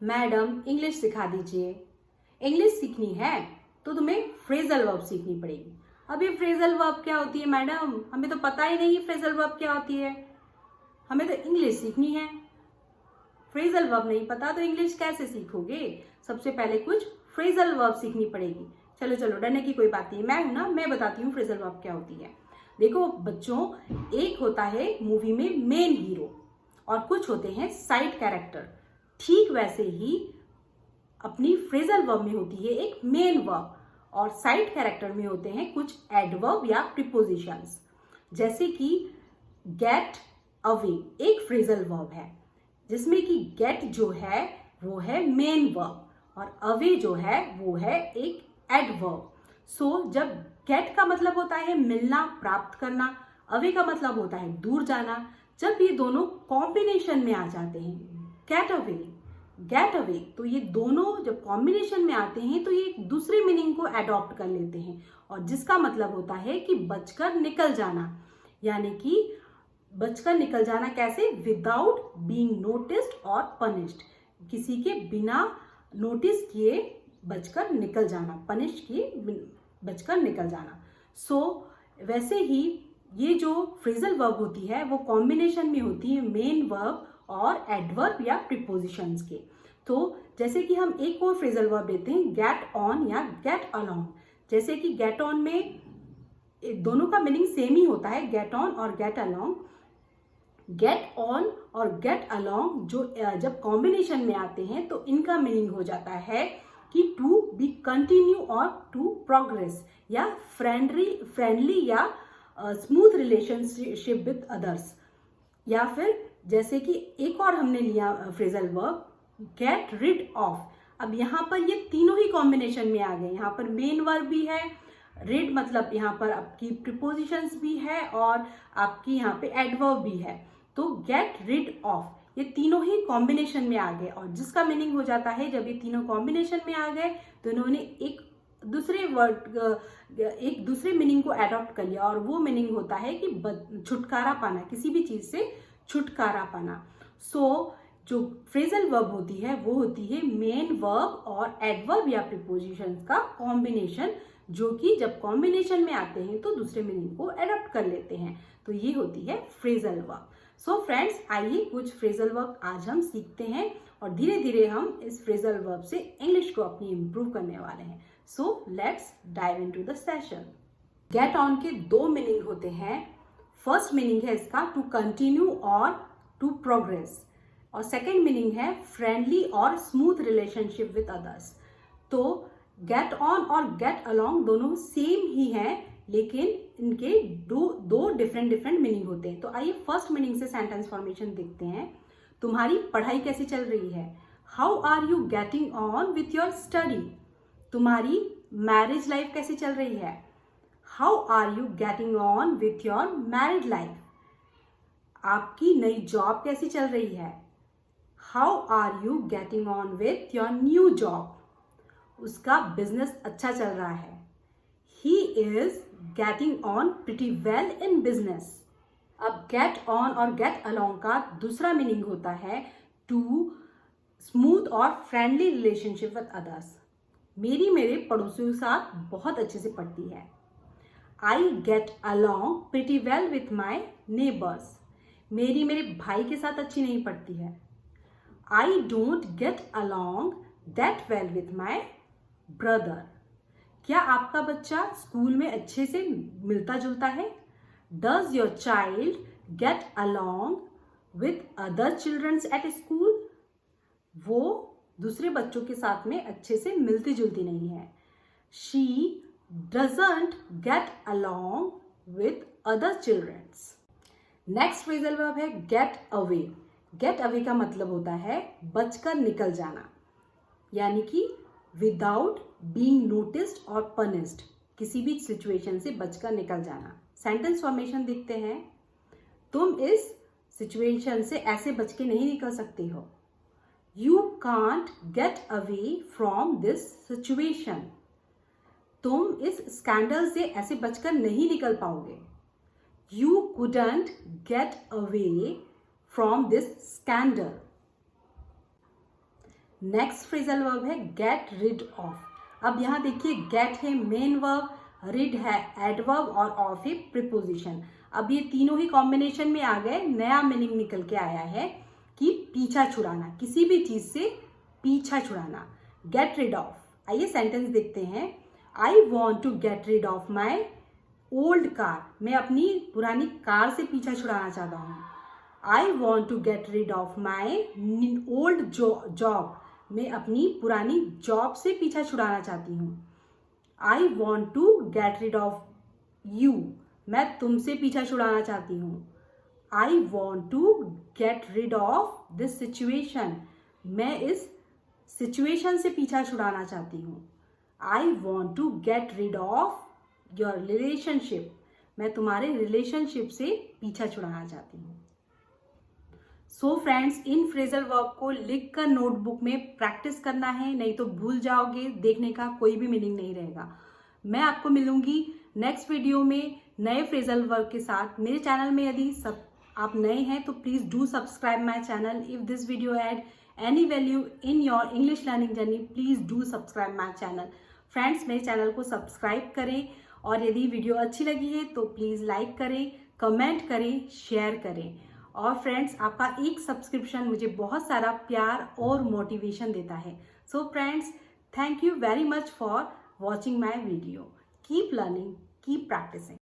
Madam English सिखा दीजिए। English सीखनी है तो तुम्हें फ्रेजल वर्ब सीखनी पड़ेगी। अब ये फ्रेजल वर्ब क्या होती है मैडम? हमें तो पता ही नहीं फ्रेजल वर्ब क्या होती है। हमें तो इंग्लिश सीखनी है, फ्रेजल वर्ब नहीं पता तो इंग्लिश कैसे सीखोगे? सबसे पहले कुछ फ्रेजल वर्ब सीखनी पड़ेगी। चलो चलो, डरने की कोई बात नहीं, मैं हूं ना, मैं बताती हूँ फ्रेजल वर्ब क्या होती है। देखो बच्चों, एक होता है मूवी में मेन हीरो और कुछ होते हैं साइड कैरेक्टर। ठीक वैसे ही अपनी फ्रेजल वर्ब में होती है एक मेन वर्ब और साइड कैरेक्टर में होते हैं कुछ एडवर्ब या प्रीपोजिशंस। जैसे कि गेट अवे एक फ्रेजल वर्ब है, जिसमें कि गेट जो है वो है मेन वर्ब और अवे जो है वो है एक एडवर्ब। सो जब गेट का मतलब होता है मिलना, प्राप्त करना, अवे का मतलब होता है दूर जाना, जब ये दोनों कॉम्बिनेशन में आ जाते हैं, गेट अवे, तो ये दोनों जब कॉम्बिनेशन में आते हैं तो ये एक दूसरे मीनिंग को अडॉप्ट कर लेते हैं और जिसका मतलब होता है कि बचकर निकल जाना। यानी कि बचकर निकल जाना कैसे? विदाउट बीइंग नोटिस्ड और पनिश्ड, किसी के बिना नोटिस किए बचकर निकल जाना, पनिश किए बचकर निकल जाना। सो वैसे ही ये जो फ्रेजल वर्ब होती है वो कॉम्बिनेशन में होती है मेन वर्ब और एडवर्ब या प्रीपोजिशंस के। तो जैसे कि हम एक और फ्रेजल वर्ब लेते हैं गेट ऑन या गेट अलोंग। जैसे कि गेट ऑन में दोनों का मीनिंग सेम ही होता है, गेट ऑन और गेट अलोंग। गेट ऑन और गेट अलोंग जो जब कॉम्बिनेशन में आते हैं तो इनका मीनिंग हो जाता है कि टू बी कंटिन्यू और टू प्रोग्रेस या फ्रेंडली या स्मूथ रिलेशनशिप विद अदर्स। या फिर जैसे कि एक और हमने लिया phrasal verb get rid of. अब यहाँ पर ये तीनों ही कॉम्बिनेशन में आ गए, यहाँ पर मेन वर्ब भी है, रिड मतलब यहाँ पर आपकी प्रीपोजिशंस भी है और आपकी यहाँ पे एडवर्ब भी है। तो गेट रिड ऑफ ये तीनों ही कॉम्बिनेशन में आ गए और जिसका मीनिंग हो जाता है जब ये तीनों कॉम्बिनेशन में आ गए तो इन्होंने एक दूसरे मीनिंग को एडॉप्ट कर लिया और वो मीनिंग होता है कि छुटकारा पाना, किसी भी चीज से छुटकारा पाना। सो जो फ्रेजल वर्ब होती है वो होती है मेन वर्ब और एडवर्ब या प्रीपोजिशंस का कॉम्बिनेशन, जो कि जब कॉम्बिनेशन में आते हैं तो दूसरे मीनिंग को एडॉप्ट कर लेते हैं। तो ये होती है फ्रेजल वर्ब। सो फ्रेंड्स, आइए कुछ फ्रेजल वर्ब आज हम सीखते हैं और धीरे धीरे हम इस फ्रेजल वर्ब से इंग्लिश को अपनी इम्प्रूव करने वाले हैं। So let's dive into the session. Get on के दो मीनिंग होते हैं। फर्स्ट मीनिंग है इसका टू कंटिन्यू और टू प्रोग्रेस और सेकेंड मीनिंग है फ्रेंडली और स्मूथ रिलेशनशिप विद अदर्स। तो गेट ऑन और गेट अलोंग दोनों सेम ही हैं, लेकिन इनके दो डिफरेंट मीनिंग होते हैं। तो आइए फर्स्ट मीनिंग से सेंटेंस फॉर्मेशन देखते हैं। तुम्हारी पढ़ाई कैसी चल रही है? How are you getting on with your study? तुम्हारी मैरिज लाइफ कैसी चल रही है? How are you getting on with your married life? आपकी नई जॉब कैसी चल रही है? How are you getting on with your new job? उसका बिजनेस अच्छा चल रहा है। He is getting on pretty well in business. अब get on और get along का दूसरा मीनिंग होता है to smooth और friendly relationship with others. मेरी मेरे पड़ोसियों के साथ बहुत अच्छे से पड़ती है। I get along pretty well with my neighbors. मेरी मेरे भाई के साथ अच्छी नहीं पड़ती है। I don't get along that well with my brother. क्या आपका बच्चा स्कूल में अच्छे से मिलता जुलता है? Does your child get along with other children at school? वो दूसरे बच्चों के साथ में अच्छे से मिलती जुलती नहीं है। She doesn't get along with other children. Next phrasal verb है get away. Get away का मतलब होता है बचकर निकल जाना, यानी कि विदाउट बीइंग नोटिस्ड और पनिश्ड, किसी भी सिचुएशन से बचकर निकल जाना। सेंटेंस फॉर्मेशन देखते हैं। तुम इस सिचुएशन से ऐसे बच के नहीं निकल सकते हो। You can't get away from this situation. तुम इस स्कैंडल से ऐसे बचकर नहीं निकल पाओगे। You couldn't get away from this scandal. Next phrasal verb है गेट रिड ऑफ। अब यहाँ देखिए गेट है मेन वर्ब, रिड है एडवर्ब और ऑफ है प्रीपोजिशन। अब ये तीनों ही कॉम्बिनेशन में आ गए, नया मीनिंग निकल के आया है कि पीछा छुड़ाना, किसी भी चीज से पीछा छुड़ाना। गेट रिड ऑफ, आइए सेंटेंस देखते हैं। I want to get rid of my old car, मैं अपनी पुरानी कार से पीछा छुड़ाना चाहता हूँ। I want to get rid of my old job, मैं अपनी पुरानी जॉब से पीछा छुड़ाना चाहती हूँ। I want to get rid of you, मैं तुमसे पीछा छुड़ाना चाहती हूँ। I want to get rid of this situation, मैं इस सिचुएशन से पीछा छुड़ाना चाहती हूँ। I want to get rid of your relationship, मैं तुम्हारे रिलेशनशिप से पीछा छुड़ाना चाहती हूँ। सो फ्रेंड्स, इन फ्रेजल वर्ब को लिख कर नोटबुक में प्रैक्टिस करना है, नहीं तो भूल जाओगे, देखने का कोई भी मीनिंग नहीं रहेगा। मैं आपको मिलूंगी नेक्स्ट वीडियो में नए फ्रेजल वर्ब के साथ। मेरे चैनल में यदि आप नए हैं तो please do subscribe my channel. If this video add any value in your English learning journey, please do subscribe my channel. Friends, मेरे चैनल को सब्सक्राइब करें और यदि वीडियो अच्छी लगी है तो प्लीज़ लाइक करें, कमेंट करें, शेयर करें। और फ्रेंड्स, आपका एक सब्सक्रिप्शन मुझे बहुत सारा प्यार और मोटिवेशन देता है। So friends, thank you very much for watching my video. Keep learning, keep practising.